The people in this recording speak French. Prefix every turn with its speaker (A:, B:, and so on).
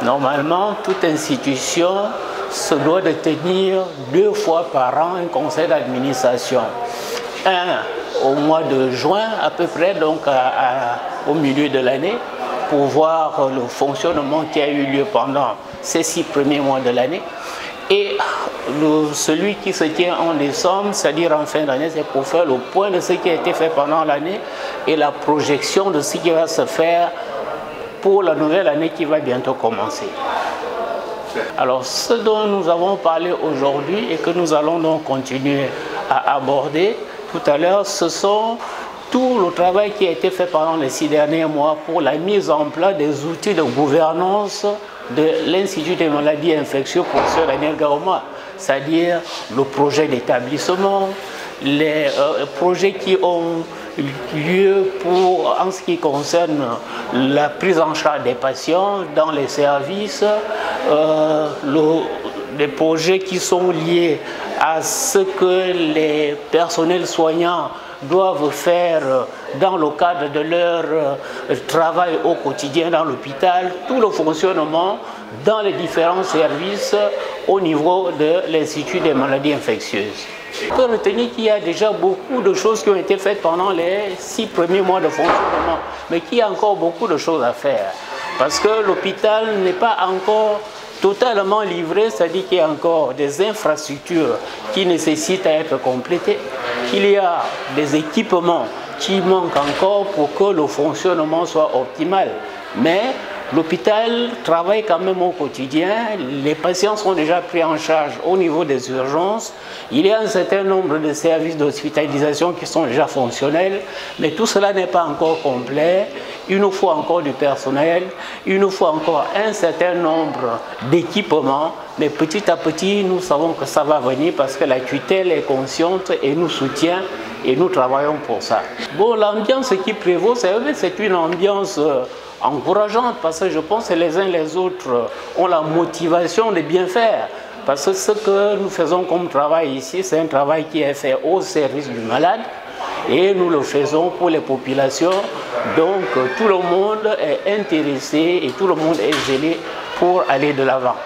A: Normalement, toute institution se doit de tenir 2 fois par an un conseil d'administration. Un au mois de juin à peu près, donc au milieu de l'année, pour voir le fonctionnement qui a eu lieu pendant ces 6 premiers mois de l'année. Et celui qui se tient en décembre, c'est-à-dire en fin d'année, c'est pour faire le point de ce qui a été fait pendant l'année et la projection de ce qui va se faire pour la nouvelle année qui va bientôt commencer. Alors, ce dont nous avons parlé aujourd'hui et que nous allons donc continuer à aborder tout à l'heure, ce sont tout le travail qui a été fait pendant les 6 derniers mois pour la mise en place des outils de gouvernance de l'Institut des maladies infectieuses professeur Daniel Gaoma, c'est-à-dire le projet d'établissement, les projets qui ont lieu en ce qui concerne la prise en charge des patients dans les services, des projets qui sont liés à ce que les personnels soignants doivent faire dans le cadre de leur travail au quotidien dans l'hôpital, tout le fonctionnement dans les différents services au niveau de l'Institut des maladies infectieuses. On peut retenir qu'il y a déjà beaucoup de choses qui ont été faites pendant les 6 premiers mois de fonctionnement, mais qu'il y a encore beaucoup de choses à faire, parce que l'hôpital n'est pas encore totalement livré, c'est-à-dire qu'il y a encore des infrastructures qui nécessitent à être complétées, qu'il y a des équipements qui manquent encore pour que le fonctionnement soit optimal. Mais l'hôpital travaille quand même au quotidien, les patients sont déjà pris en charge au niveau des urgences, il y a un certain nombre de services d'hospitalisation qui sont déjà fonctionnels, mais tout cela n'est pas encore complet. Il nous faut encore du personnel, il nous faut encore un certain nombre d'équipements, mais petit à petit, nous savons que ça va venir parce que la tutelle est consciente et nous soutient et nous travaillons pour ça. Bon, l'ambiance qui prévaut, c'est une ambiance encourageante parce que je pense que les uns les autres ont la motivation de bien faire. Parce que ce que nous faisons comme travail ici, c'est un travail qui est fait au service du malade et nous le faisons pour les populations. Donc tout le monde est intéressé et tout le monde est zélé pour aller de l'avant.